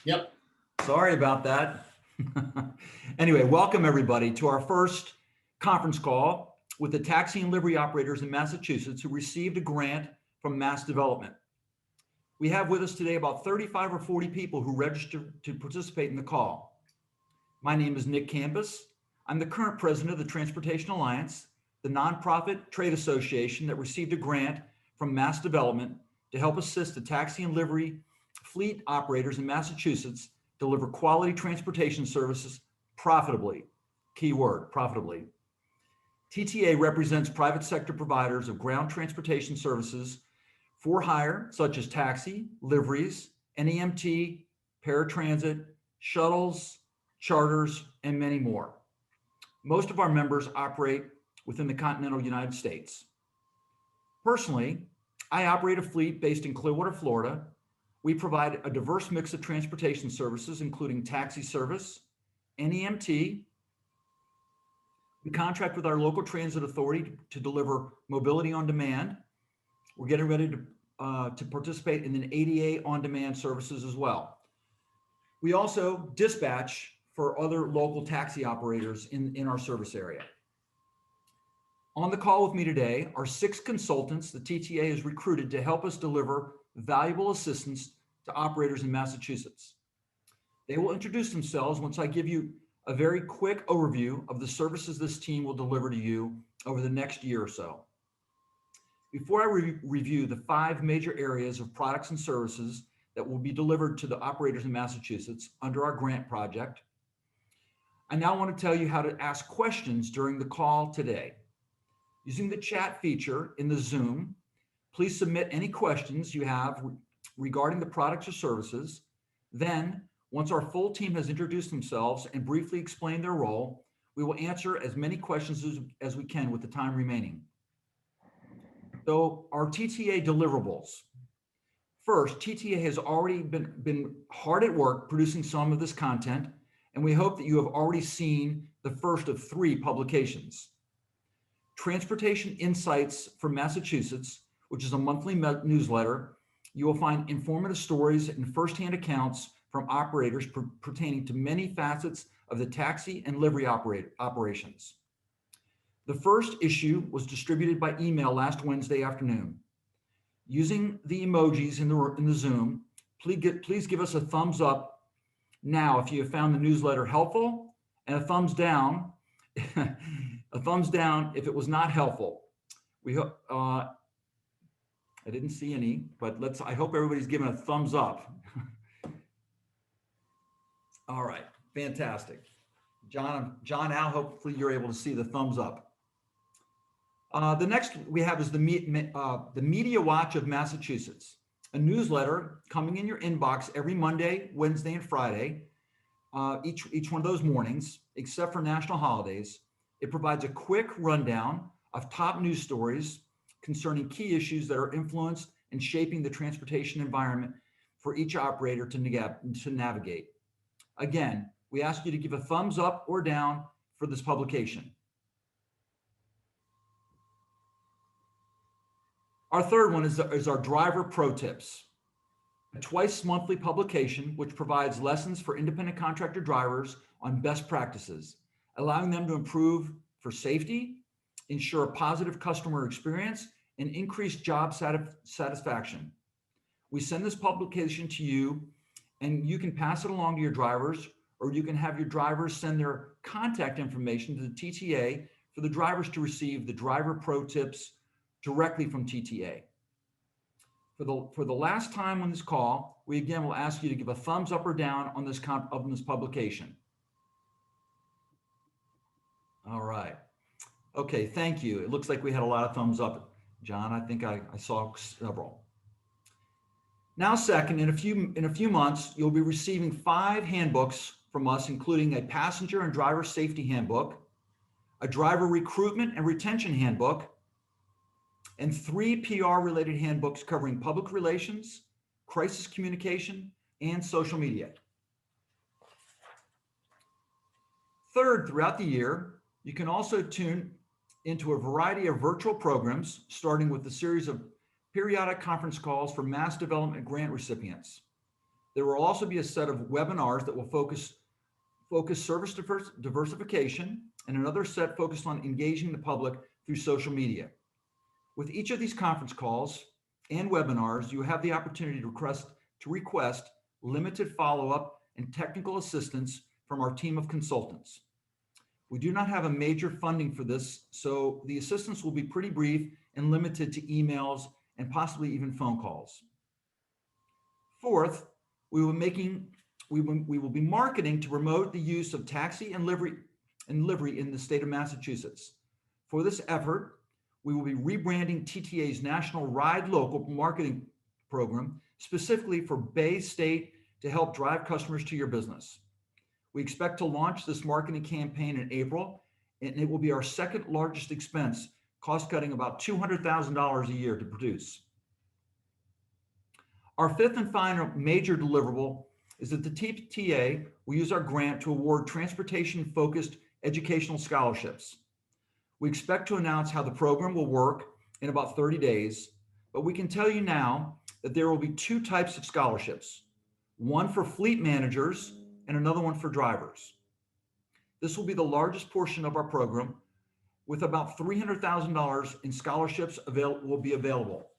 Yep. Sorry about that. Anyway, welcome everybody to our first conference call with the taxi and livery operators in Massachusetts who received a grant from MassDevelopment. We have with us today about 35 or 40 people who registered to participate in the call. My name is Nick Campus. I'm the current president of the Transportation Alliance, the nonprofit trade association that received a grant from MassDevelopment to help assist the taxi and livery fleet operators in Massachusetts deliver quality transportation services profitably. Keyword, profitably. TTA represents private sector providers of ground transportation services for hire, such as taxi, liveries, NEMT, paratransit, shuttles, charters, and many more. Most of our members operate within the continental United States. Personally, I operate a fleet based in Clearwater, Florida. We provide a diverse mix of transportation services, including taxi service, NEMT. We contract with our local transit authority to deliver mobility on demand. We're getting ready to participate in an ADA on-demand services as well. We also dispatch for other local taxi operators in our service area. On the call with me today are 6 consultants the TTA has recruited to help us deliver valuable assistance to operators in Massachusetts. They will introduce themselves once I give you a very quick overview of the services this team will deliver to you over the next year or so. Before I review the 5 major areas of products and services that will be delivered to the operators in Massachusetts under our grant project, I now want to tell you how to ask questions during the call today. Using the chat feature in the Zoom, please submit any questions you have regarding the products or services. Then, once our full team has introduced themselves and briefly explained their role, we will answer as many questions as we can with the time remaining. So, our TTA deliverables. First, TTA has already been hard at work producing some of this content, and we hope that you have already seen the first of 3 publications. Transportation Insights for Massachusetts, which is a monthly newsletter. You will find informative stories and firsthand accounts from operators pertaining to many facets of the taxi and livery operations. The first issue was distributed by email last Wednesday afternoon. Using the emojis in the Zoom, please give us a thumbs up now if you have found the newsletter helpful, and a thumbs down a thumbs down if it was not helpful. We hope I didn't see any, but I hope everybody's given a thumbs up. All right, fantastic. John, Al, hopefully you're able to see the thumbs up. The next we have is the Media Watch of Massachusetts, a newsletter coming in your inbox every Monday, Wednesday, and Friday, each one of those mornings, except for national holidays. It provides a quick rundown of top news stories concerning key issues that are influenced and shaping the transportation environment for each operator to navigate. Again, we ask you to give a thumbs up or down for this publication. Our third one is our Driver Pro Tips, a twice monthly publication which provides lessons for independent contractor drivers on best practices, allowing them to improve for safety, ensure a positive customer experience, and increase job satisfaction. We send this publication to you, and you can pass it along to your drivers, or you can have your drivers send their contact information to the TTA for the drivers to receive the Driver Pro Tips directly from TTA. For the last time on this call, we again will ask you to give a thumbs up or down on this publication. All right. Okay, thank you. It looks like we had a lot of thumbs up, John. I think I saw several. Now, second, in a few months, you'll be receiving 5 handbooks from us, including a passenger and driver safety handbook, a driver recruitment and retention handbook, and 3 PR-related handbooks covering public relations, crisis communication, and social media. Third, throughout the year, you can also tune into a variety of virtual programs, starting with a series of periodic conference calls for MassDevelopment grant recipients. There will also be a set of webinars that will focus service diversification, and another set focused on engaging the public through social media. With each of these conference calls and webinars, you have the opportunity to request limited follow-up and technical assistance from our team of consultants. We do not have a major funding for this, so the assistance will be pretty brief and limited to emails and possibly even phone calls. Fourth, we will be marketing to promote the use of taxi and livery in the state of Massachusetts. For this effort, we will be rebranding TTA's National Ride Local marketing program specifically for Bay State to help drive customers to your business. We expect to launch this marketing campaign in April, and it will be our second largest expense, cost cutting about $200,000 a year to produce. Our fifth and final major deliverable is that the TTA will use our grant to award transportation-focused educational scholarships. We expect to announce how the program will work in about 30 days, but we can tell you now that there will be two types of scholarships, one for fleet managers and another one for drivers. This will be the largest portion of our program, with about $300,000 in scholarships will be available.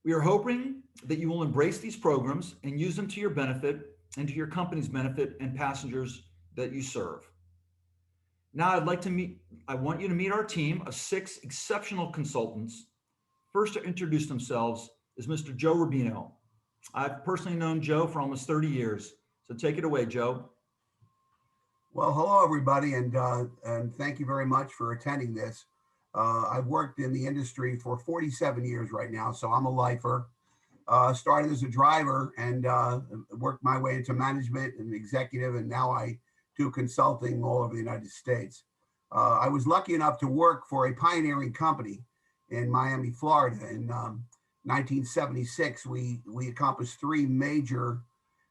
We are hoping that you will embrace these programs and use them to your benefit and to your company's benefit and passengers that you serve. Now I want you to meet our team of 6 exceptional consultants. First to introduce themselves is Mr. Joe Rubino. I've personally known Joe for almost 30 years. So take it away, Joe. Well, hello, everybody, and thank you very much for attending this. I've worked in the industry for 47 years right now, so I'm a lifer. Started as a driver and worked my way into management and executive, and now I do consulting all over the United States. I was lucky enough to work for a pioneering company in Miami, Florida. In 1976, we accomplished 3 major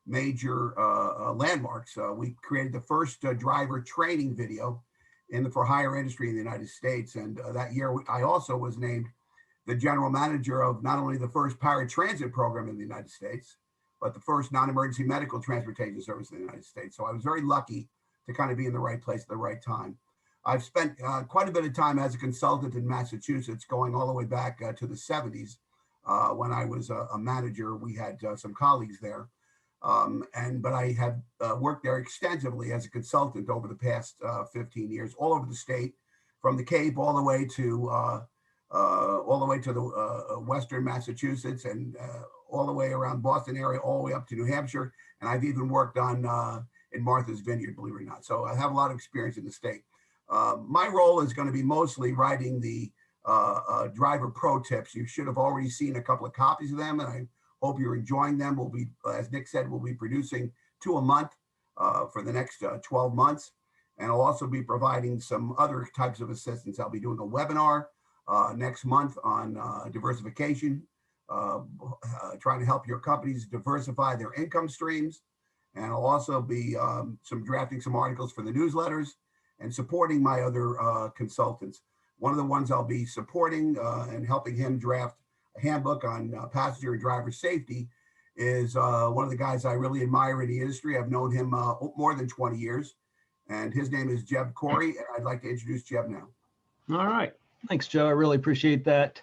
landmarks. We created the first driver training video in the for-hire industry in the United States. And that year, I also was named the general manager of not only the first paratransit program in the United States, but the first non-emergency medical transportation service in the United States. So I was very lucky to kind of be in the right place at the right time. I've spent quite a bit of time as a consultant in Massachusetts, going all the way back to the 70s. When I was a manager, we had some colleagues there. But I have worked there extensively as a consultant over the past 15 years, all over the state, from the Cape all the way to the Western Massachusetts, and all the way around Boston area, all the way up to New Hampshire. And I've even worked on in Martha's Vineyard, believe it or not. So I have a lot of experience in the state. My role is going to be mostly writing the driver pro tips. You should have already seen a couple of copies of them, and I hope you're enjoying them. We'll be, as Nick said, we'll be producing 2 a month for the next 12 months. And I'll also be providing some other types of assistance. I'll be doing a webinar next month on diversification, trying to help your companies diversify their income streams. And I'll also be drafting some articles for the newsletters and supporting my other consultants. One of the ones I'll be supporting and helping him draft a handbook on passenger and driver safety is one of the guys I really admire in the industry. I've known him more than 20 years, and his name is Jeb Corey, and I'd like to introduce Jeb now. All right. Thanks, Joe. I really appreciate that.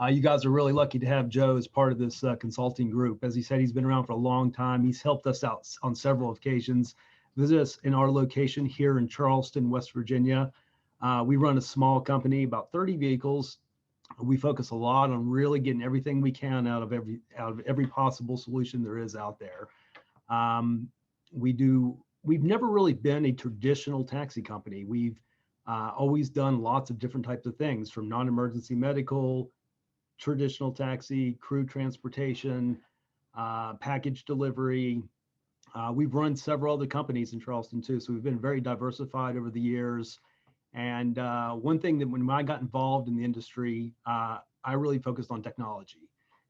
You guys are really lucky to have Joe as part of this consulting group. As he said, he's been around for a long time. He's helped us out on several occasions. Visit us in our location here in Charleston, West Virginia. We run a small company, about 30 vehicles. We focus a lot on really getting everything we can out of every possible solution there is out there. We've never really been a traditional taxi company. We've always done lots of different types of things, from non-emergency medical, traditional taxi, crew transportation, package delivery. We've run several other companies in Charleston too, so we've been very diversified over the years. And one thing that when I got involved in the industry, I really focused on technology.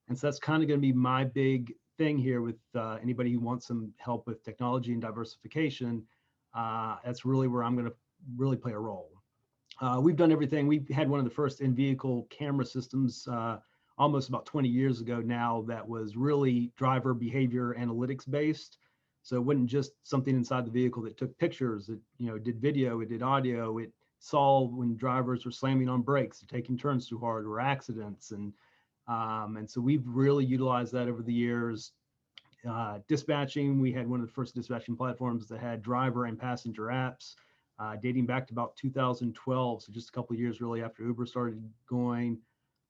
And so that's kind of going to be my big thing here with anybody who wants some help with technology and diversification. That's really where I'm going to really play a role. We've done everything. We had one of the first in-vehicle camera systems almost about 20 years ago now that was really driver behavior analytics based. So it wasn't just something inside the vehicle that took pictures. It, did video, it did audio, it saw when drivers were slamming on brakes, or taking turns too hard, or accidents, and so we've really utilized that over the years. Dispatching, we had one of the first dispatching platforms that had driver and passenger apps, dating back to about 2012, so just a couple of years really after Uber started going.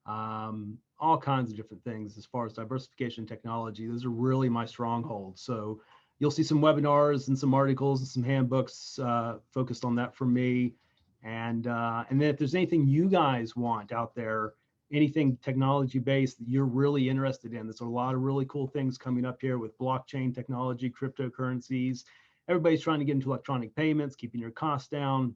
All kinds of different things as far as diversification technology. Those are really my strongholds. So you'll see some webinars and some articles and some handbooks focused on that from me. And then if there's anything you guys want out there, anything technology based that you're really interested in, there's a lot of really cool things coming up here with blockchain technology, cryptocurrencies. Everybody's trying to get into electronic payments, keeping your costs down.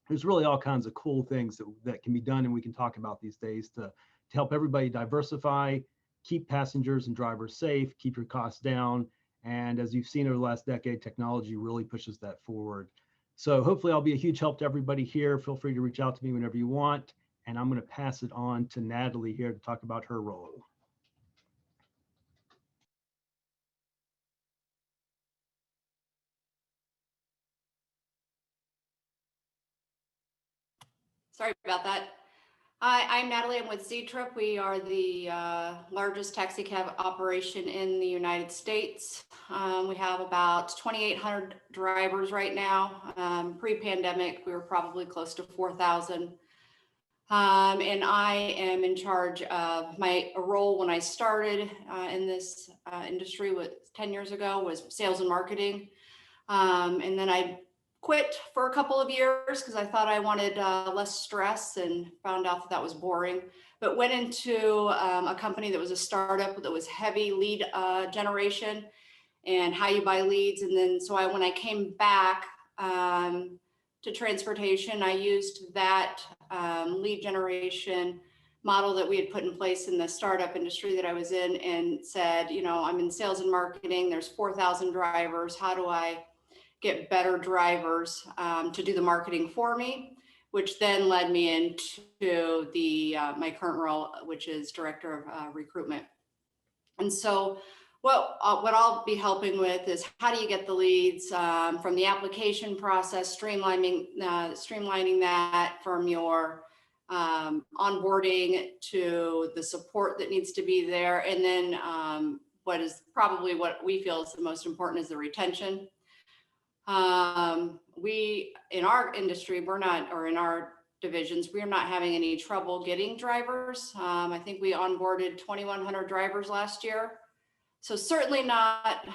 There's really all kinds of cool things that can be done, and we can talk about these days to help everybody diversify, keep passengers and drivers safe, keep your costs down. And as you've seen over the last decade, technology really pushes that forward. So hopefully I'll be a huge help to everybody here. Feel free to reach out to me whenever you want. And I'm going to pass it on to Natalie here to talk about her role. Sorry about that. Hi, I'm Natalie. I'm with Z-Trip. We are the largest taxi cab operation in the United States. We have about 2,800 drivers right now. Pre-pandemic, we were probably close to 4,000. And I am in charge of my role when I started in this industry 10 years ago was sales and marketing. And then I quit for a couple of years because I thought I wanted less stress, and found out that was boring, but went into a company that was a startup that was heavy lead generation and how you buy leads. And then when I came back to transportation, I used that lead generation model that we had put in place in the startup industry that I was in, and said, I'm in sales and marketing, there's 4,000 drivers. How do I get better drivers to do the marketing for me, which then led me into my current role, which is director of recruitment. And so what I'll be helping with is how do you get the leads from the application process, streamlining that from your onboarding to the support that needs to be there. And then what we feel is the most important is the retention. We, in our industry, in our divisions, we're not having any trouble getting drivers. I think we onboarded 2,100 drivers last year. So certainly not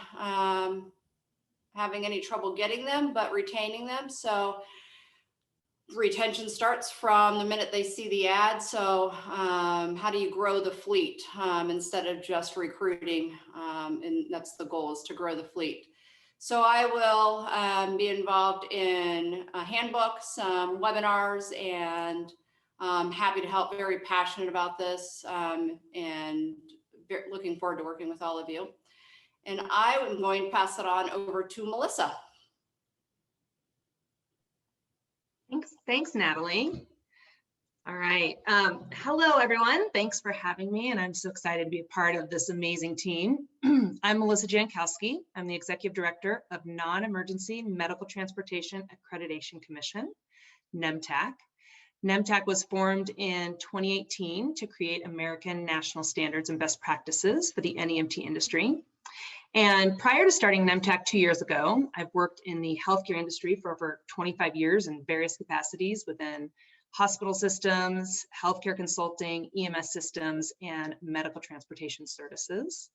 having any trouble getting them, but retaining them. So retention starts from the minute they see the ad. So how do you grow the fleet instead of just recruiting? And that's the goal, is to grow the fleet. So I will be involved in handbooks, webinars, and happy to help, very passionate about this, and looking forward to working with all of you. And I am going to pass it on over to Melissa. Thanks, Natalie. All right. Hello, everyone. Thanks for having me, and I'm so excited to be a part of this amazing team. I'm Melissa Jankowski. I'm the Executive Director of Non-Emergency Medical Transportation Accreditation Commission, NEMTAC. NEMTAC was formed in 2018 to create American national standards and best practices for the NEMT industry. And prior to starting NEMTAC 2 years ago, I've worked in the healthcare industry for over 25 years in various capacities within hospital systems, healthcare consulting, EMS systems, and medical transportation services.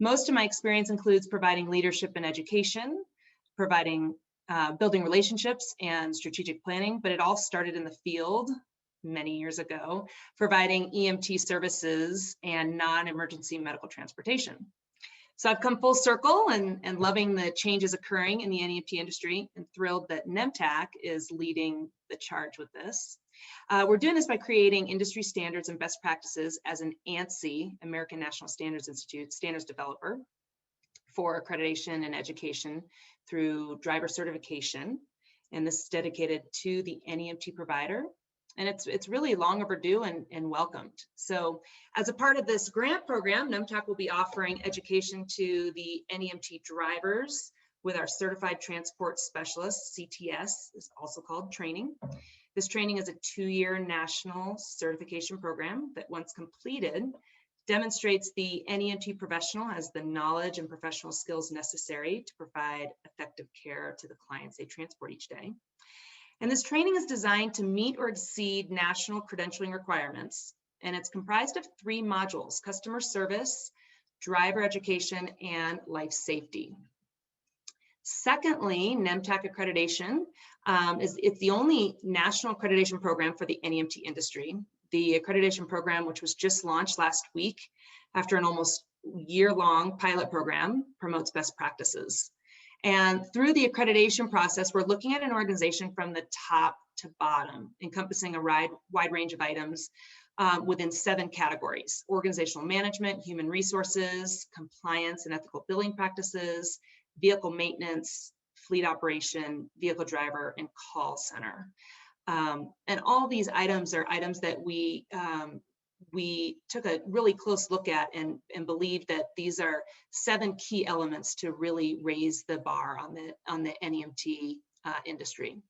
Most of my experience includes providing leadership and education, building relationships and strategic planning, but it all started in the field many years ago, providing EMT services and non-emergency medical transportation. So I've come full circle and loving the changes occurring in the NEMT industry, and thrilled that NEMTAC is leading the charge with this. We're doing this by creating industry standards and best practices as an ANSI, American National Standards Institute, standards developer for accreditation and education through driver certification. And this is dedicated to the NEMT provider and it's really long overdue and welcomed. So as a part of this grant program, NMTAC will be offering education to the NEMT drivers with our Certified Transport Specialist, CTS is also called training. This training is a 2-year national certification program that, once completed, demonstrates the NEMT professional has the knowledge and professional skills necessary to provide effective care to the clients they transport each day. And this training is designed to meet or exceed national credentialing requirements. And it's comprised of 3 modules: customer service, driver education, and life safety. Secondly, NMTAC accreditation it's the only national accreditation program for the NEMT industry. The accreditation program, which was just launched last week after an almost year-long pilot program, promotes best practices. And through the accreditation process, we're looking at an organization from the top to bottom, encompassing a wide range of items within 7 categories: organizational management, human resources, compliance and ethical billing practices, vehicle maintenance, fleet operation, vehicle driver, and call center. And all these items are items that we took a really close look at and believe that these are 7 key elements to really raise the bar on the NEMT industry.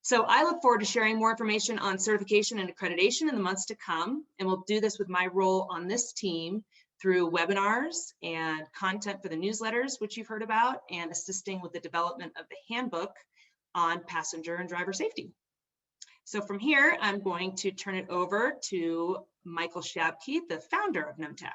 So I look forward to sharing more information on certification and accreditation in the months to come, and we'll do this with my role on this team through webinars and content for the newsletters, which you've heard about, and assisting with the development of the handbook on passenger and driver safety. So from here, I'm going to turn it over to Michael Shabke, the founder of NMTAC.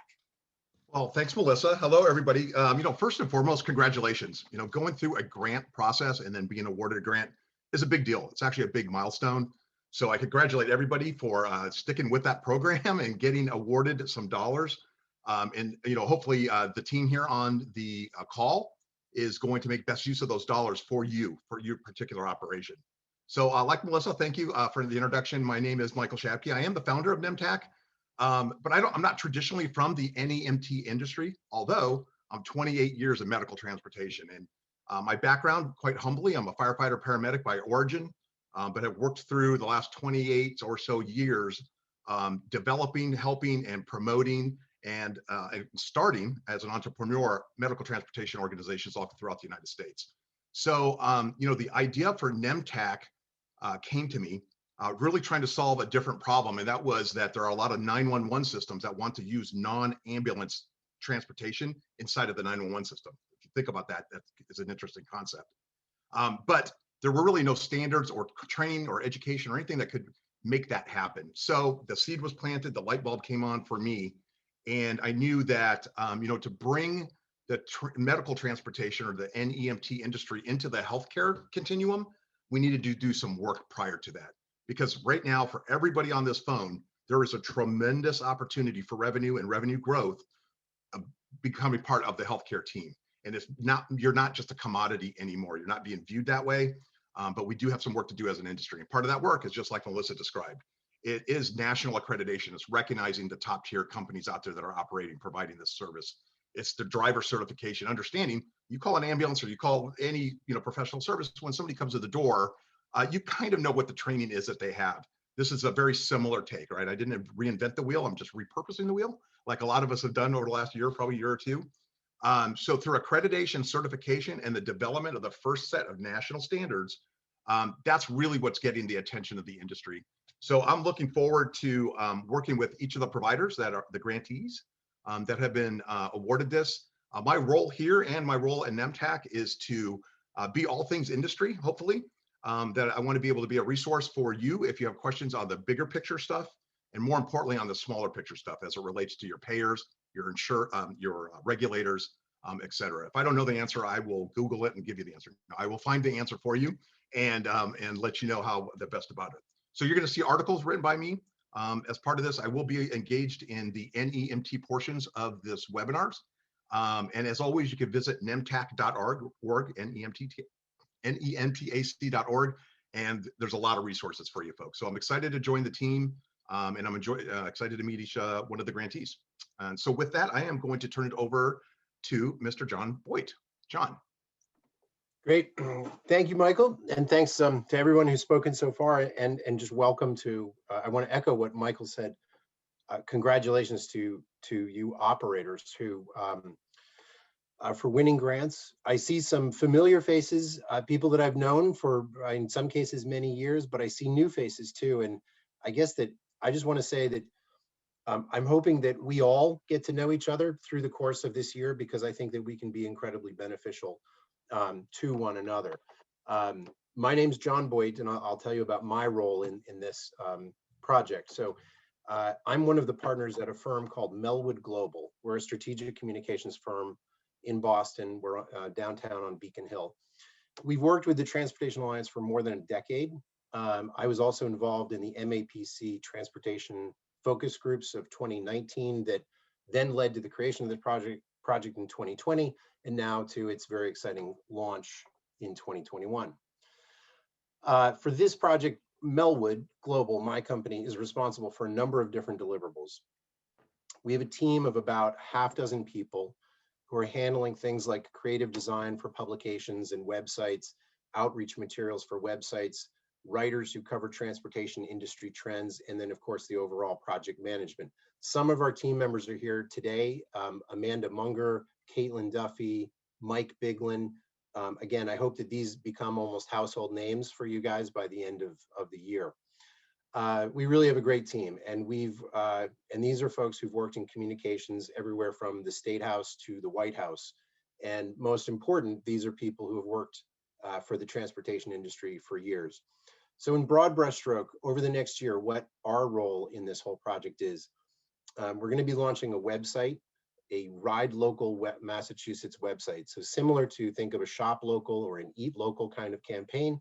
Well, thanks, Melissa. Hello, everybody. First and foremost, congratulations. Going through a grant process and then being awarded a grant is a big deal. It's actually a big milestone. So I congratulate everybody for sticking with that program and getting awarded some dollars. Hopefully the team here on the call is going to make best use of those dollars for your particular operation. So like Melissa, thank you for the introduction. My name is Michael Shabke. I am the founder of NMTAC, but I'm not traditionally from the NEMT industry, although I'm 28 years of medical transportation. And my background, quite humbly, I'm a firefighter paramedic by origin, but have worked through the last 28 or so years developing, helping, and promoting and starting as an entrepreneur medical transportation organizations all throughout the United States. So, the idea for NMTAC came to me really trying to solve a different problem, and that was that there are a lot of 911 systems that want to use non-ambulance transportation inside of the 911 system. If you think about that, that is an interesting concept. But there were really no standards or training or education or anything that could make that happen. So the seed was planted, the light bulb came on for me, and I knew that to bring the medical transportation or the NEMT industry into the healthcare continuum, we needed to do some work prior to that. Because right now, for everybody on this phone, there is a tremendous opportunity for revenue and revenue growth becoming part of the healthcare team. And you're not just a commodity anymore. You're not being viewed that way, but we do have some work to do as an industry. And part of that work is just like Melissa described. It is national accreditation. It's recognizing the top tier companies out there that are operating, providing this service. It's the driver certification, understanding you call an ambulance or you call any professional service, when somebody comes to the door, you kind of know what the training is that they have. This is a very similar take, right? I didn't reinvent the wheel. I'm just repurposing the wheel, like a lot of us have done over the last year, probably a year or two. So through accreditation, certification, and the development of the first set of national standards, that's really what's getting the attention of the industry. So I'm looking forward to working with each of the providers that are the grantees that have been awarded this. My role here and my role in NMTAC is to be all things industry, hopefully. That I want to be able to be a resource for you if you have questions on the bigger picture stuff, and more importantly on the smaller picture stuff as it relates to your payers, your regulators, et cetera. If I don't know the answer, I will Google it and give you the answer. I will find the answer for you and let you know how the best about it. So you're going to see articles written by me. As part of this, I will be engaged in the NEMT portions of this webinars. And as always, you can visit nemtac.org, nemtac.org, and there's a lot of resources for you folks. So I'm excited to join the team, and I'm excited to meet each one of the grantees. And so with that, I am going to turn it over to Mr. John Boyd. John. Great. Thank you, Michael. And thanks to everyone who's spoken so far, and just welcome to, I want to echo what Michael said. Congratulations to you operators who, for winning grants. I see some familiar faces, people that I've known for, in some cases, many years, but I see new faces too. And I guess that I just want to say that I'm hoping that we all get to know each other through the course of this year, because I think that we can be incredibly beneficial to one another. My name's John Boyd, and I'll tell you about my role in this project. So I'm one of the partners at a firm called Melwood Global. We're a strategic communications firm in Boston. We're downtown on Beacon Hill. We've worked with the Transportation Alliance for more than a decade. I was also involved in the MAPC transportation focus groups of 2019 that then led to the creation of the project in 2020, and now to its very exciting launch in 2021. For this project, Melwood Global, my company, is responsible for a number of different deliverables. We have a team of about half dozen people who are handling things like creative design for publications and websites, outreach materials for websites, writers who cover transportation industry trends, and then of course the overall project management. Some of our team members are here today: Amanda Munger, Caitlin Duffy, Mike Biglin. Again, I hope that these become almost household names for you guys by the end of the year. We really have a great team, and and these are folks who've worked in communications everywhere from the State House to the White House. And most important, these are people who have worked for the transportation industry for years. So in broad brushstroke, over the next year, what our role in this whole project is, we're going to be launching a website, a Ride Local Massachusetts website. So similar to, think of a Shop Local or an Eat Local kind of campaign,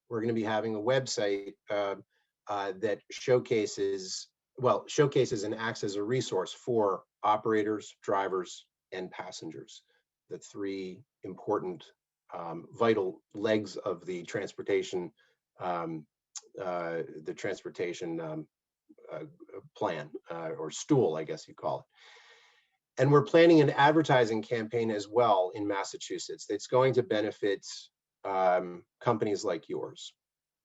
we're going to be having a website that showcases and acts as a resource for operators, drivers, and passengers, the three important vital legs of the transportation plan, or stool, I guess you call it. And we're planning an advertising campaign as well in Massachusetts that's going to benefit companies like yours.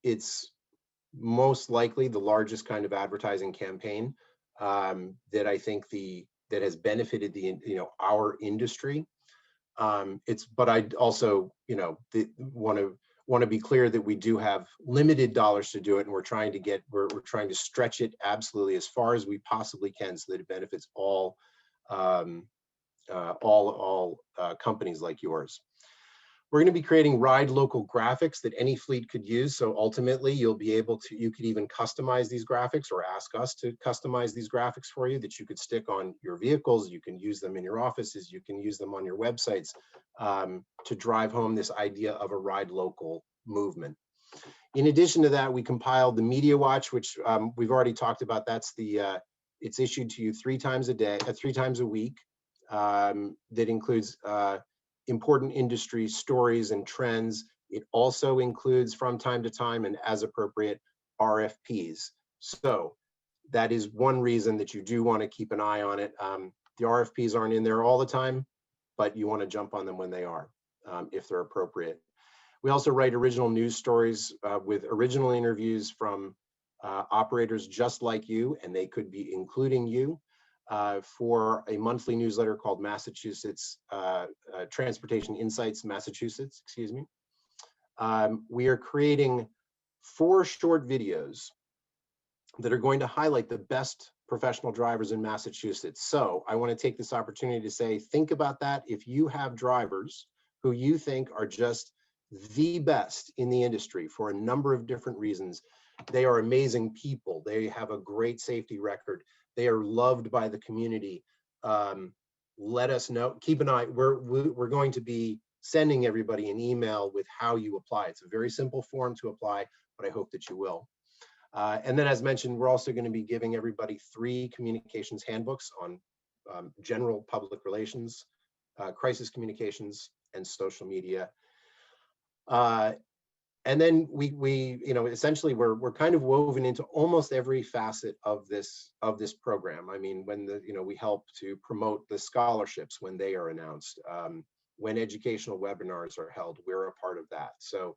It's most likely the largest kind of advertising campaign that I think that has benefited our industry. But I also want to be clear that we do have limited dollars to do it, and we're trying to stretch it absolutely as far as we possibly can so that it benefits all companies like yours. We're going to be creating Ride Local graphics that any fleet could use. So ultimately, you could even customize these graphics or ask us to customize these graphics for you that you could stick on your vehicles. You can use them in your offices. You can use them on your websites to drive home this idea of a Ride Local movement. In addition to that, we compiled the Media Watch, which we've already talked about. That's it's issued to you 3 times a week. That includes important industry stories and trends. It also includes, from time to time and as appropriate, RFPs. So that is one reason that you do want to keep an eye on it. The RFPs aren't in there all the time, but you want to jump on them when they are, if they're appropriate. We also write original news stories with original interviews from operators just like you, and they could be including you, for a monthly newsletter called Massachusetts Transportation Insights Massachusetts, excuse me. We are creating 4 short videos that are going to highlight the best professional drivers in Massachusetts. So I want to take this opportunity to say, think about that. If you have drivers who you think are just the best in the industry for a number of different reasons, they are amazing people. They have a great safety record. They are loved by the community. Let us know. Keep an eye. We're going to be sending everybody an email with how you apply. It's a very simple form to apply, but I hope that you will. And then, as mentioned, we're also going to be giving everybody 3 communications handbooks on general public relations, crisis communications, and social media. And then we essentially we're kind of woven into almost every facet of this program. I mean, when we help to promote the scholarships when they are announced. when educational webinars are held. We're a part of that. So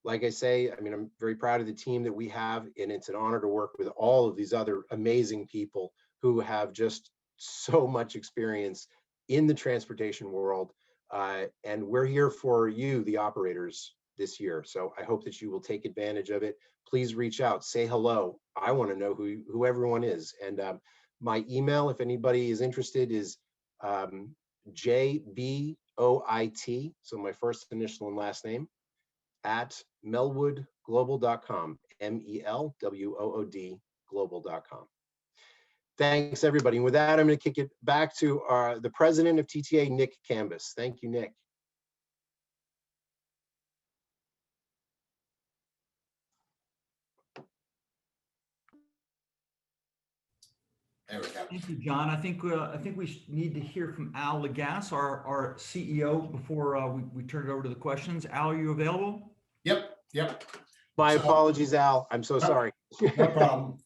like I say, I mean, I'm very proud of the team that we have, and it's an honor to work with all of these other amazing people who have just so much experience in the transportation world. And we're here for you, the operators, this year. So I hope that you will take advantage of it. Please reach out, say hello. I want to know who everyone is. And my email, if anybody is interested, is JBOIT, so my first initial and last name, at melwoodglobal.com, MELWOOD global.com. Thanks, everybody. And with that, I'm going to kick it back to the president of TTA, Nick Canvas. Thank you, Nick. There we go. Thank you, John. I think we need to hear from Al Lagasse, our CEO, before we turn it over to the questions. Al, are you available? Yep. My So- apologies, Al. I'm so sorry. No problem.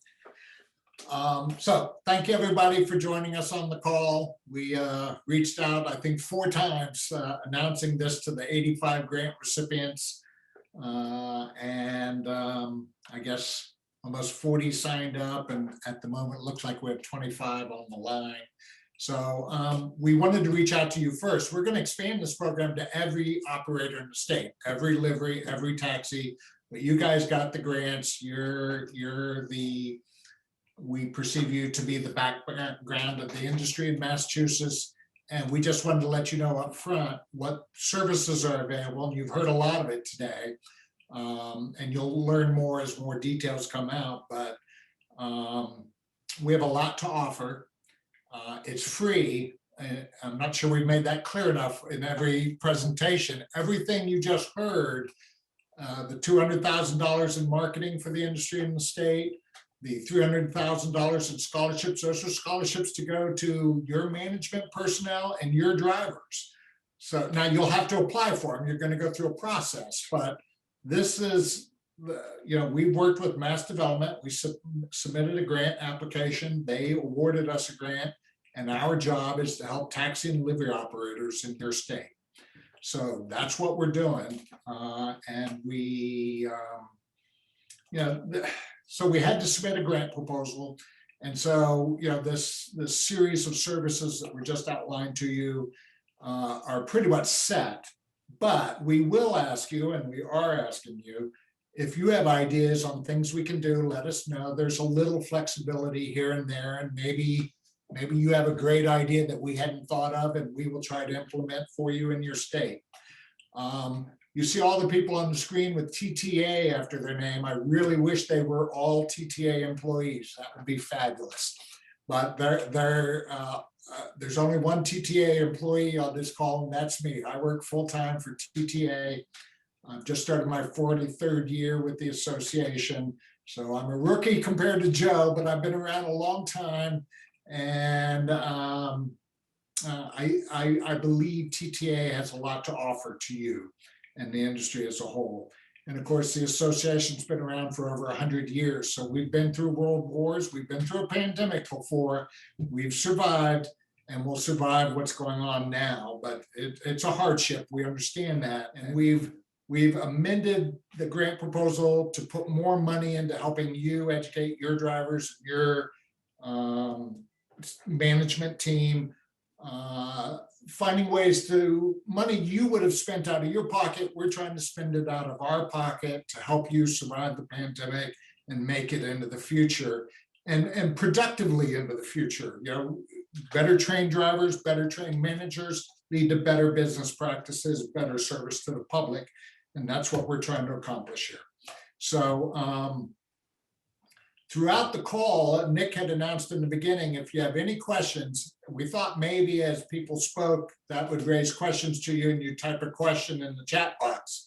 So thank you, everybody, for joining us on the call. We reached out, I think, 4 times announcing this to the 85 grant recipients. And I guess almost 40 signed up. And at the moment, it looks like we have 25 on the line. So we wanted to reach out to you first. We're going to expand this program to every operator in the state, every livery, every taxi. But you guys got the grants. We perceive you to be the background of the industry in Massachusetts. And we just wanted to let you know up front what services are available. And you've heard a lot of it today. And you'll learn more as more details come out. But we have a lot to offer. It's free. I'm not sure we've made that clear enough in every presentation. Everything you just heard, the $200,000 in marketing for the industry in the state, the $300,000 in scholarships, those are scholarships to go to your management personnel and your drivers. So now you'll have to apply for them. You're going to go through a process, but this is, we've worked with MassDevelopment. We submitted a grant application. They awarded us a grant, and our job is to help taxi and livery operators in your state. So that's what we're doing. And we, so we had to submit a grant proposal. And so, this series of services that were just outlined to you are pretty much set. But we will ask you, and we are asking you, if you have ideas on things we can do, let us know. There's a little flexibility here and there, and maybe you have a great idea that we hadn't thought of, and we will try to implement for you in your state. You see all the people on the screen with TTA after their name. I really wish they were all TTA employees. That would be fabulous. But there's only one TTA employee on this call, and that's me. I work full-time for TTA. I've just started my 43rd year with the association. So I'm a rookie compared to Joe, but I've been around a long time. And I believe TTA has a lot to offer to you and the industry as a whole. And of course, the association's been around for over 100 years. So we've been through world wars. We've been through a pandemic before. We've survived, and we'll survive what's going on now. But it's a hardship. We understand that. And we've amended the grant proposal to put more money into helping you educate your drivers, your management team, finding ways to money you would have spent out of your pocket. We're trying to spend it out of our pocket to help you survive the pandemic and make it into the future and productively into the future. Better trained drivers, better trained managers lead to better business practices, better service to the public. And that's what we're trying to accomplish here. So throughout the call, Nick had announced in the beginning, if you have any questions, we thought maybe as people spoke, that would raise questions to you and you type a question in the chat box.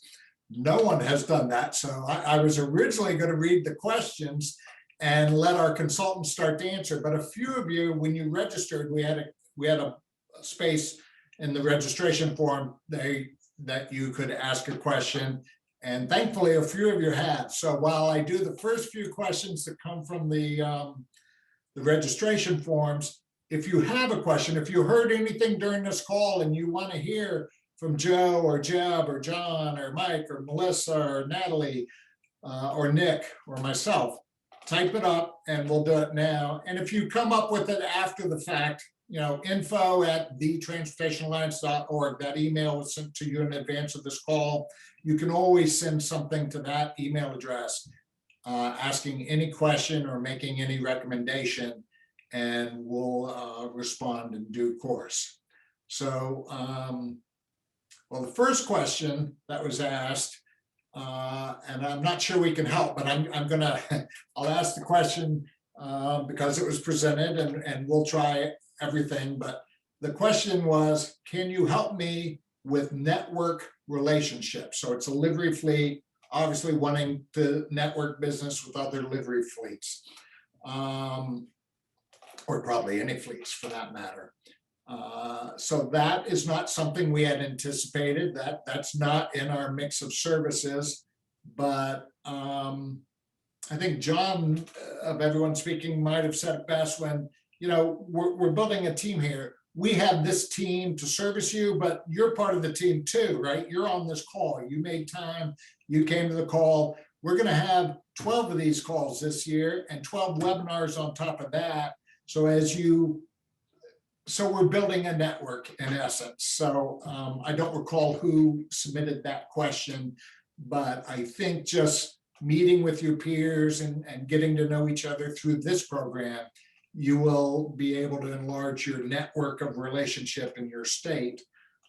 No one has done that. So I was originally going to read the questions and let our consultants start to answer. But a few of you, when you registered, we had a space in the registration form that you could ask a question. And thankfully, a few of you have. So while I do the first few questions that come from the registration forms, if you have a question, if you heard anything during this call and you want to hear from Joe or Jeb or John or Mike or Melissa or Natalie or Nick or myself, type it up and we'll do it now. And if you come up with it after the fact, info@thetransportationalliance.org, that email was sent to you in advance of this call. You can always send something to that email address asking any question or making any recommendation, and we'll respond in due course. So, well, the first question that was asked, and I'm not sure we can help, but I'll ask the question because it was presented, and we'll try everything. But the question was, can you help me with network relationships? So it's a livery fleet, obviously wanting to network business with other livery fleets, or probably any fleets for that matter. So that is not something we had anticipated. That's not in our mix of services, but I think John, of everyone speaking, might have said it best when, we're building a team here. We have this team to service you, but you're part of the team too, right? You're on this call. You made time, you came to the call. We're going to have 12 of these calls this year and 12 webinars on top of that. So we're building a network in essence. So I don't recall who submitted that question, but I think just meeting with your peers and getting to know each other through this program, you will be able to enlarge your network of relationship in your state.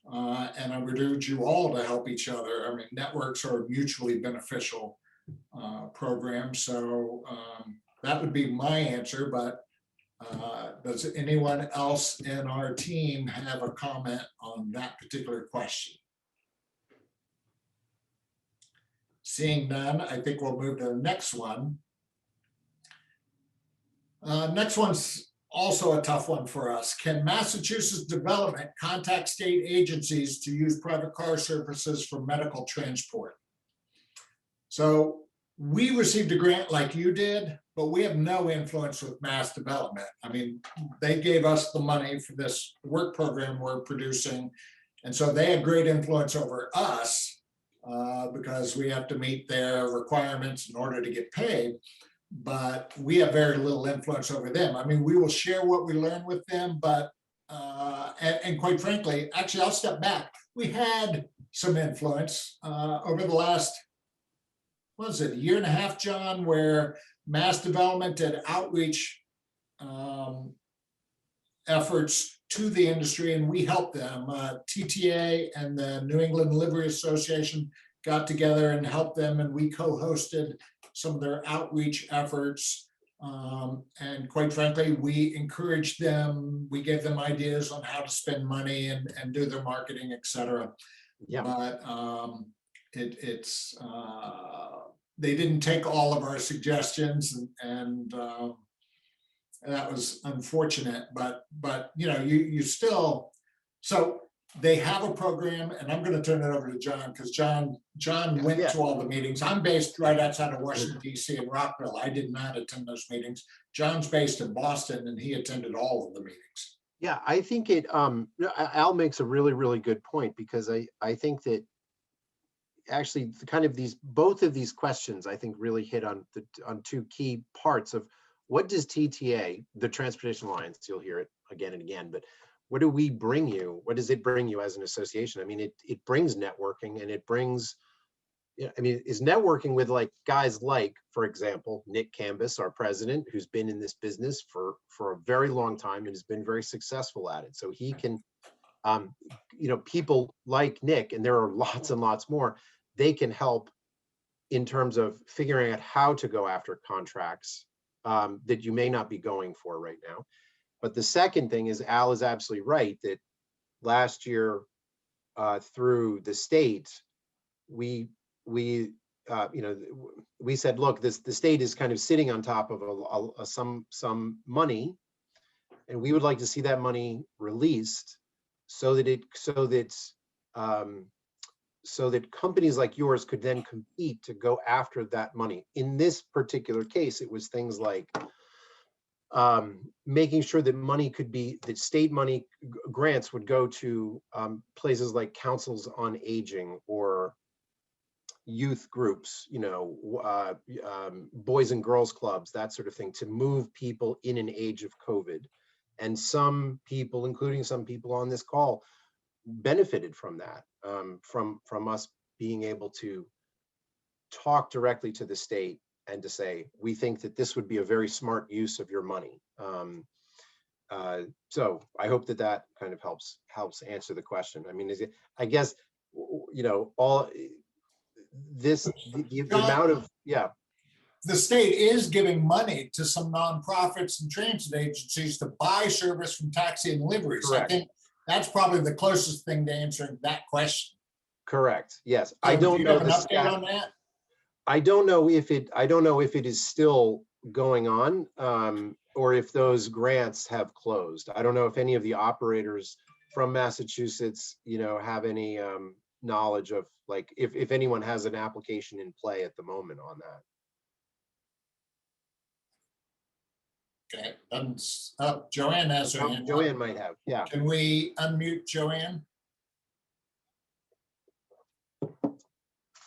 And I would urge you all to help each other. I mean, networks are a mutually beneficial program. So that would be my answer, but does anyone else in our team have a comment on that particular question? Seeing none, I think we'll move to the next one. Next one's also a tough one for us. Can Massachusetts Development contact state agencies to use private car services for medical transport? So we received a grant like you did, but we have no influence with MassDevelopment. I mean, they gave us the money for this work program we're producing. And so they have great influence over us because we have to meet their requirements in order to get paid. But we have very little influence over them. I mean, we will share what we learn with them, but, and quite frankly, actually, I'll step back. We had some influence over the last, what was it, a year and a half, John, where MassDevelopment did outreach efforts to the industry, and we helped them. TTA and the New England Livery Association got together and helped them, and we co-hosted some of their outreach efforts. And quite frankly, we encouraged them. We gave them ideas on how to spend money and do their marketing, et cetera. Yeah. But they didn't take all of our suggestions, and that was unfortunate. But you still, so they have a program, and I'm going to turn it over to John because John went to all the meetings. I'm based right outside of Washington, D.C. in Rockville. I did not attend those meetings. John's based in Boston, and he attended all of the meetings. Yeah, I think it, Al makes a really, really good point, because I think that actually kind of both of these questions, I think, really hit on two key parts of what does TTA, the Transportation Alliance, you'll hear it again and again, but what do we bring you? What does it bring you as an association? I mean, it brings networking, and it brings, is networking with guys like, for example, Nick Cambus, our president, who's been in this business for a very long time and has been very successful at it. So he can, people like Nick, and there are lots and lots more, they can help in terms of figuring out how to go after contracts that you may not be going for right now. But the second thing is, Al is absolutely right that last year through the state, we said, look, the state is kind of sitting on top of some money, and we would like to see that money released so that companies like yours could then compete to go after that money. In this particular case, it was things like making sure that money could be, that state money grants would go to places like councils on aging or youth groups, you know, boys and girls clubs, that sort of thing, to move people in an age of COVID. And some people, including some people on this call, benefited from that, from us being able to talk directly to the state and to say, we think that this would be a very smart use of your money. So I hope that that kind of helps answer the question. I mean, I guess, you know, all this, the amount of, yeah. The state is giving money to some nonprofits and transit agencies to buy service from taxi and liveries. Correct. I think that's probably the closest thing to answering that question. Correct. Yes. So I don't do you know have an the update stat. on that? I don't know if it is still going on, or if those grants have closed. I don't know if any of the operators from Massachusetts, you know, have any knowledge of, like, if anyone has an application in play at the moment on that. Okay, Joanne has her hand up. Joanne might have, yeah. Can we unmute Joanne?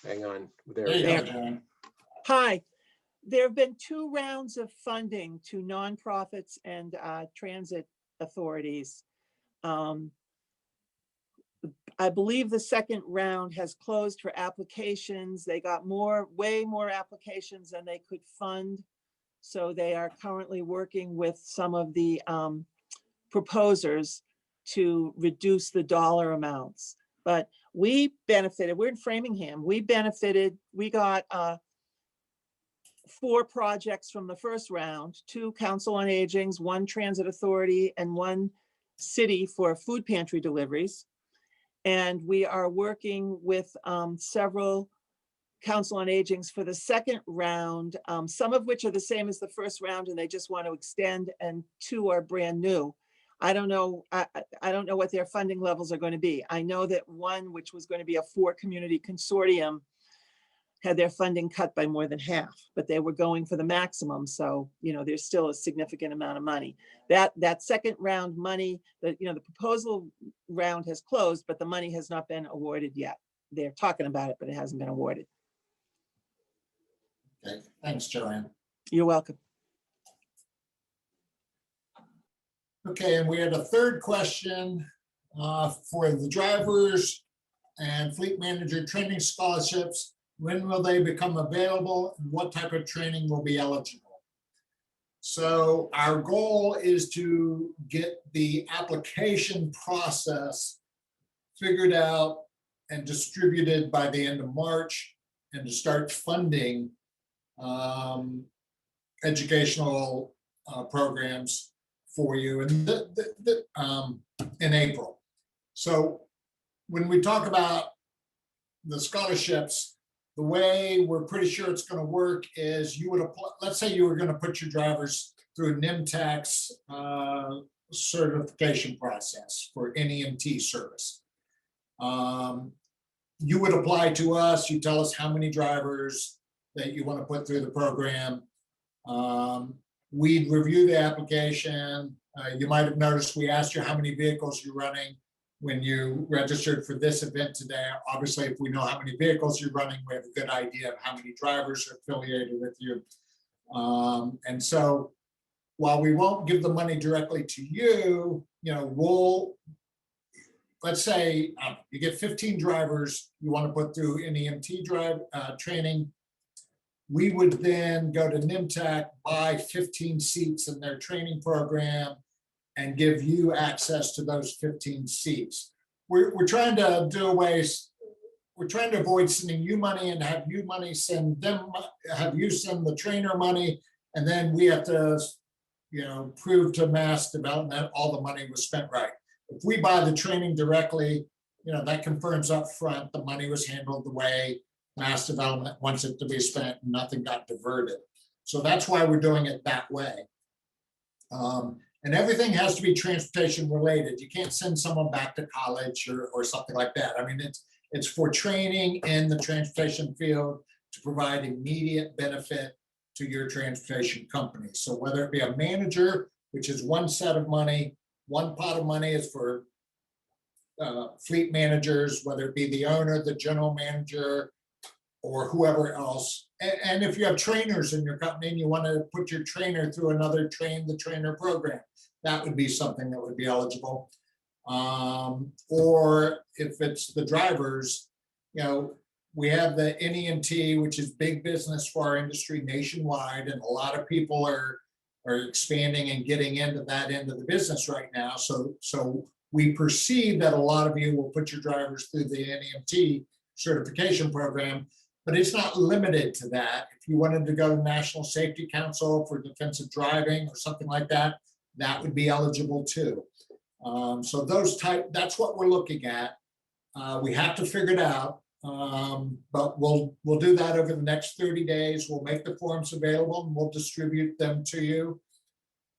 Hang on. There you go, Joanne. Hi, there have been 2 rounds of funding to nonprofits and transit authorities. I believe the second round has closed for applications. They got way more applications than they could fund. So they are currently working with some of the proposers to reduce the dollar amounts. But we benefited, we're in Framingham, we benefited, we got 4 projects from the first round, 2 council on agings, 1 transit authority, and 1 city for food pantry deliveries. And we are working with several council on agings for the second round, some of which are the same as the first round and they just want to extend, and 2 are brand new. I don't know what their funding levels are going to be. I know that 1, which was going to be a 4 community consortium, had their funding cut by more than half, but they were going for the maximum. So, you know, there's still a significant amount of money. That second round money, the proposal round has closed, but the money has not been awarded yet. They're talking about it, but it hasn't been awarded. Okay, thanks, Joanne. You're welcome. Okay, and we had a third question for the drivers and fleet manager training scholarships. When will they become available? And what type of training will be eligible? So our goal is to get the application process figured out and distributed by the end of March, and to start funding educational programs for you in April. So when we talk about the scholarships, the way we're pretty sure it's going to work is you would apply, let's say you were going to put your drivers through a NIMTAX certification process for NEMT service. You would apply to us, you tell us how many drivers that you want to put through the program. We'd review the application. You might have noticed we asked you how many vehicles you're running when you registered for this event today. Obviously, if we know how many vehicles you're running, we have a good idea of how many drivers are affiliated with you. And so while we won't give the money directly to you, let's say you get 15 drivers you want to put through NEMT training. We would then go to NIMTAC, buy 15 seats in their training program, and give you access to those 15 seats. We're trying to we're trying to avoid sending you money and have you send the trainer money, and then we have to, prove to MassDevelopment all the money was spent right. If we buy the training directly, that confirms up front the money was handled the way MassDevelopment wants it to be spent, and nothing got diverted. So that's why we're doing it that way. And everything has to be transportation related. You can't send someone back to college or something like that. I mean, it's for training in the transportation field to provide immediate benefit to your transportation company. So whether it be a manager, which is one set of money, one pot of money is for fleet managers, whether it be the owner, the general manager, or whoever else. And if you have trainers in your company and you want to put your trainer through another train the trainer program, that would be something that would be eligible. Or if it's the drivers, you know, we have the NEMT, which is big business for our industry nationwide, and a lot of people are expanding and getting into that end of the business right now. So we perceive that a lot of you will put your drivers through the NEMT certification program, but it's not limited to that. If you wanted to go to National Safety Council for defensive driving or something like that, that would be eligible too. So that's what we're looking at. We have to figure it out, but we'll do that over the next 30 days. We'll make the forms available and we'll distribute them to you.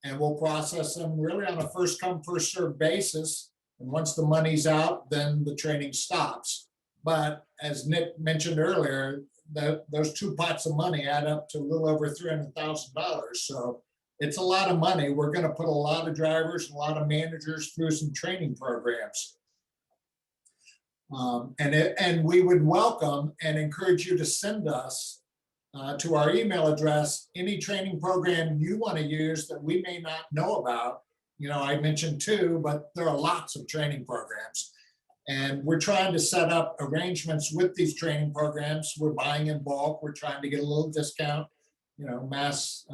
And we'll process them really on a first come, first served basis. And once the money's out, then the training stops. But as Nick mentioned earlier, those two pots of money add up to a little over $300,000. So it's a lot of money. We're going to put a lot of drivers, a lot of managers through some training programs. And we would welcome and encourage you to send us to our email address any training program you want to use that we may not know about. You know, I mentioned two, but there are lots of training programs. And we're trying to set up arrangements with these training programs. We're buying in bulk. We're trying to get a little discount, you know, mass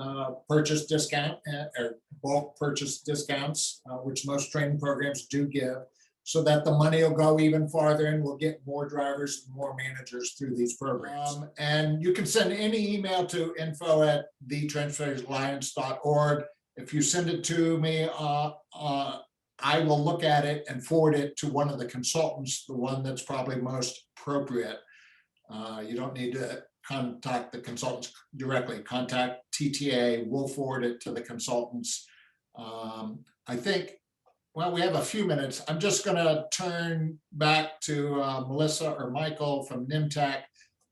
purchase discount or bulk purchase discounts, which most training programs do give, so that the money will go even farther and we'll get more drivers and more managers through these programs. And you can send any email to info@thetransportationalliance.org. If you send it to me, I will look at it and forward it to one of the consultants, the one that's probably most appropriate. You don't need to contact the consultants directly. Contact TTA. We'll forward it to the consultants. I think, well, we have a few minutes. I'm just going to turn back to Melissa or Michael from NIMTAC.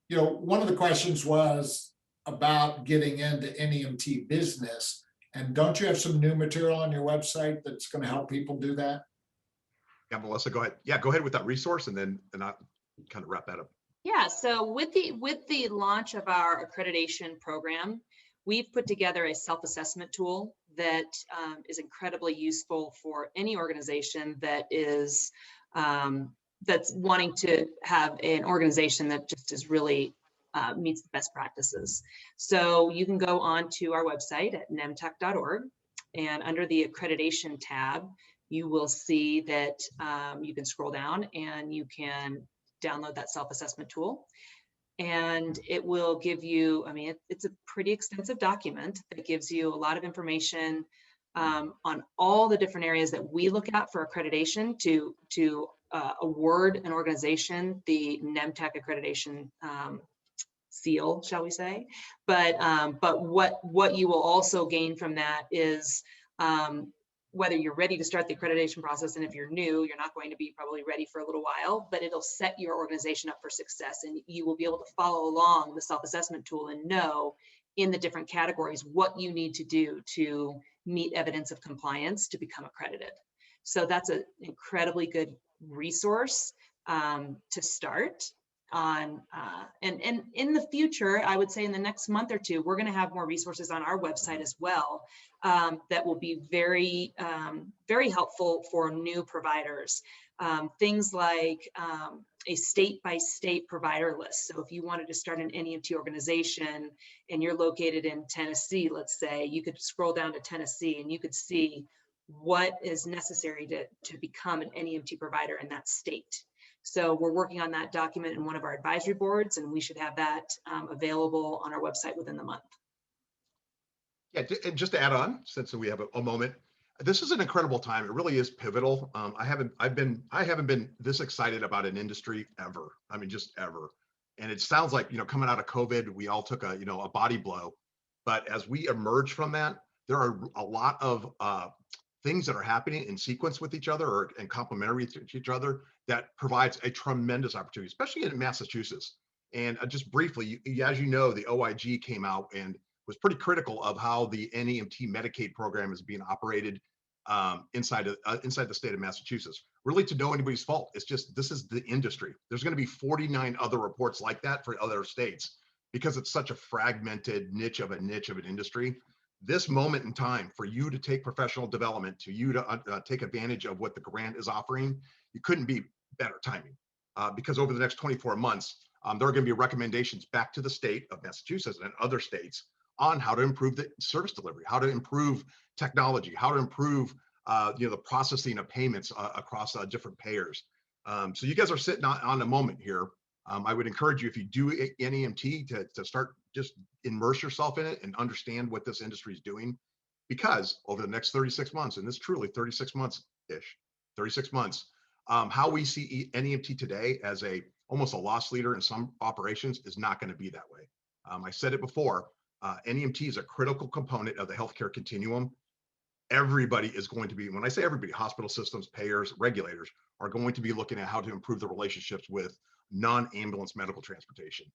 You know, one of the questions was about getting into NEMT business. And don't you have some new material on your website that's going to help people do that? Yeah, Melissa, go ahead. Yeah, go ahead with that resource and I'll kind of wrap that up. Yeah, so with the launch of our accreditation program, we've put together a self-assessment tool that is incredibly useful for any organization that is that's wanting to have an organization that just is really meets the best practices. So you can go on to our website at nemtech.org, and under the accreditation tab, you will see that you can scroll down and you can download that self-assessment tool. And it will give you, I mean, it's a pretty extensive document that gives you a lot of information on all the different areas that we look at for accreditation to award an organization the NEMTEC accreditation seal, shall we say. But what you will also gain from that is whether you're ready to start the accreditation process, and if you're new, you're not going to be probably ready for a little while, but it'll set your organization up for success, and you will be able to follow along the self-assessment tool and know in the different categories what you need to do to meet evidence of compliance to become accredited. So that's an incredibly good resource to start on. And in the future, I would say in the next month or two, we're going to have more resources on our website as well that will be very, very helpful for new providers. Things like a state-by-state provider list. So if you wanted to start an NEMT organization and you're located in Tennessee, let's say, you could scroll down to Tennessee and you could see what is necessary to become an NEMT provider in that state. So we're working on that document in one of our advisory boards, and we should have that available on our website within the month. Yeah, and just to add on, since we have a moment, this is an incredible time. It really is pivotal. I haven't been this excited about an industry ever. I mean, just ever. And it sounds like, you know, coming out of COVID, we all took a body blow. But as we emerge from that, there are a lot of things that are happening in sequence with each other and complementary to each other that provides a tremendous opportunity, especially in Massachusetts. And just briefly, as you know, the OIG came out and was pretty critical of how the NEMT Medicaid program is being operated inside the state of Massachusetts. Really, to know anybody's fault. It's just, this is the industry. There's going to be 49 other reports like that for other states because it's such a fragmented niche of an industry. This moment in time for you to take professional development, to you to take advantage of what the grant is offering, you couldn't be better timing because over the next 24 months, there are going to be recommendations back to the state of Massachusetts and other states on how to improve the service delivery, how to improve technology, how to improve the processing of payments across different payers. So you guys are sitting on a moment here. I would encourage you, if you do NEMT, to start just immerse yourself in it and understand what this industry is doing, because over the next 36 months, and this truly 36 months-ish, 36 months, how we see NEMT today as almost a loss leader in some operations is not going to be that way. I said it before, NEMT is a critical component of the healthcare continuum. Everybody is going to be, when I say everybody, hospital systems, payers, regulators are going to be looking at how to improve the relationships with non-ambulance medical transportation.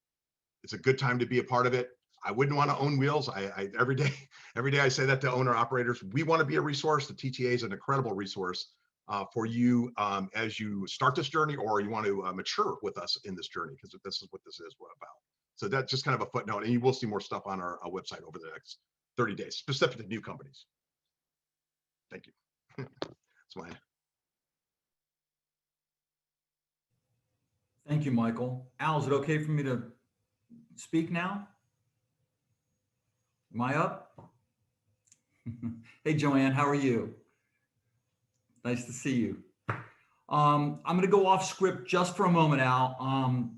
It's a good time to be a part of it. I wouldn't want to own wheels. Every day I say that to owner operators. We want to be a resource. The TTA is an incredible resource for you as you start this journey, or you want to mature with us in this journey, because this is what this is about. So that's just kind of a footnote, and you will see more stuff on our website over the next 30 days, specific to new companies. Thank you. That's mine. Thank you, Michael. Al, is it okay for me to speak now? Am I up? Hey, Joanne, how are you? Nice to see you. I'm going to go off script just for a moment, Al.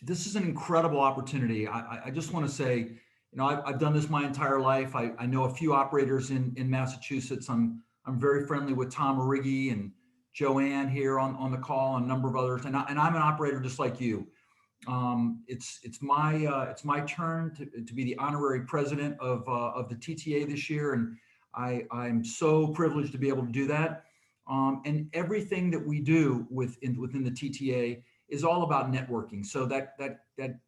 This is an incredible opportunity. I just want to say, I've done this my entire life. I know a few operators in Massachusetts. I'm very friendly with Tom Origi and Joanne here on the call, and a number of others. And I'm an operator just like you. It's my turn to be the honorary president of the TTA this year, and I'm so privileged to be able to do that. And everything that we do within the TTA is all about networking. So that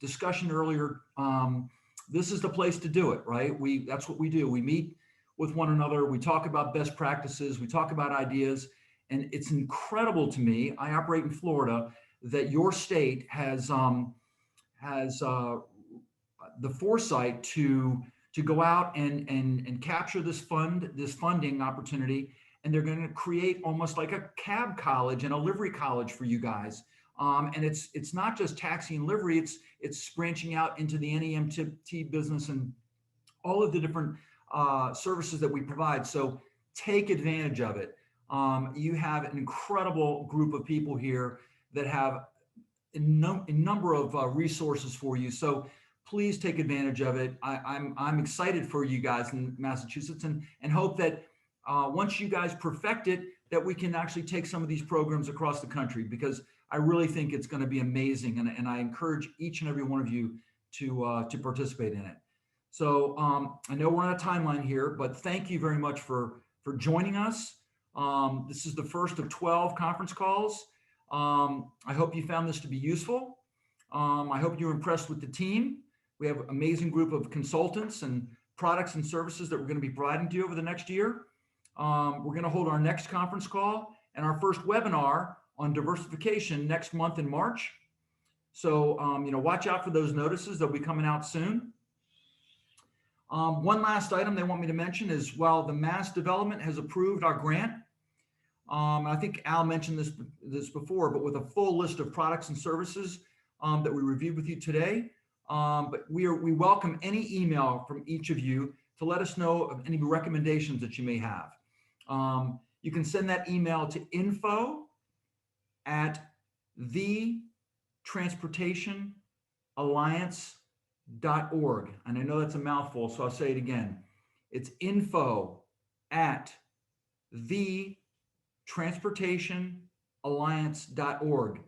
discussion earlier, this is the place to do it, right? That's what we do. We meet with one another. We talk about best practices. We talk about ideas. And it's incredible to me, I operate in Florida, that your state has the foresight to go out and capture this funding opportunity. And they're going to create almost like a cab college and a livery college for you guys. And it's not just taxi and livery, it's branching out into the NEMT business and all of the different services that we provide. So take advantage of it. You have an incredible group of people here that have a number of resources for you. So please take advantage of it. I'm excited for you guys in Massachusetts, and hope that once you guys perfect it, that we can actually take some of these programs across the country, because I really think it's going to be amazing. And I encourage each and every one of you to participate in it. So I know we're on a timeline here, but thank you very much for joining us. This is the first of 12 conference calls. I hope you found this to be useful. I hope you were impressed with the team. We have an amazing group of consultants and products and services that we're going to be providing to you over the next year. We're going to hold our next conference call and our first webinar on diversification next month in March. So, watch out for those notices. They'll be coming out soon. One last item they want me to mention is, while the MassDevelopment has approved our grant, I think Al mentioned this before, but with a full list of products and services that we reviewed with you today. But we welcome any email from each of you to let us know of any recommendations that you may have. You can send that email to info@thetransportationalliance.org. And I know that's a mouthful, so I'll say it again. It's info@thetransportationalliance.org.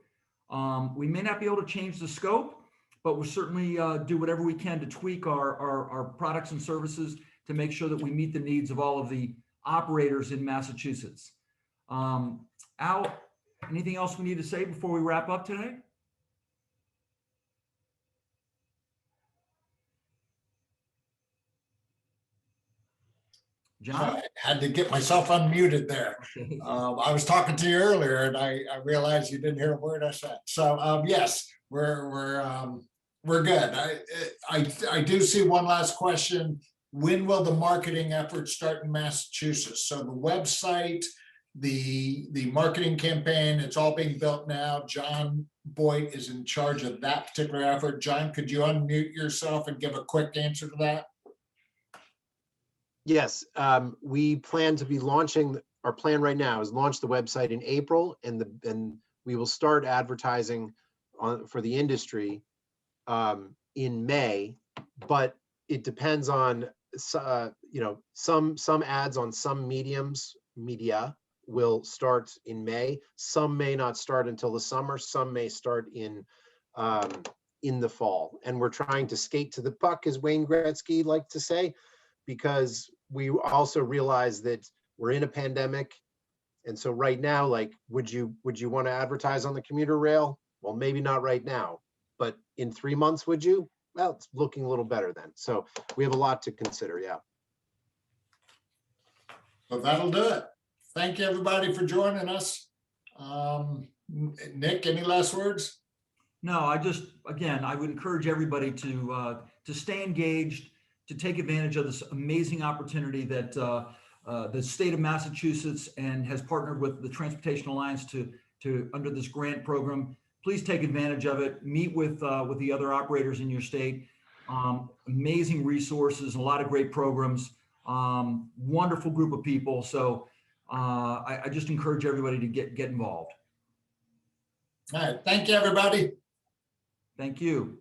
We may not be able to change the scope, but we'll certainly do whatever we can to tweak our products and services to make sure that we meet the needs of all of the operators in Massachusetts. Al, anything else we need to say before we wrap up today? John? I had to get myself unmuted there. I was talking to you earlier and I realized you didn't hear a word I said. So yes, we're good. I do see one last question. When will the marketing effort start in Massachusetts? So the website, the marketing campaign, it's all being built now. John Boyd is in charge of that particular effort. John, could you unmute yourself and give a quick answer to that? Yes, we plan to be launching, our plan right now is launch the website in April, and we will start advertising for the industry in May, but it depends on, some ads on some media will start in May. Some may not start until the summer. Some may start in the fall. And we're trying to skate to the puck, as Wayne Gretzky liked to say, because we also realize that we're in a pandemic. And so right now, like, would you want to advertise on the commuter rail? Well, maybe not right now, but in 3 months, would you? Well, it's looking a little better then. So we have a lot to consider. Yeah. So that'll do it. Thank you, everybody, for joining us. Nick, any last words? No, I would encourage everybody to stay engaged, to take advantage of this amazing opportunity that the state of Massachusetts and has partnered with the Transportation Alliance to under this grant program. Please take advantage of it. Meet with the other operators in your state. Amazing resources, a lot of great programs. Wonderful group of people. So I just encourage everybody to get involved. All right. Thank you, everybody. Thank you.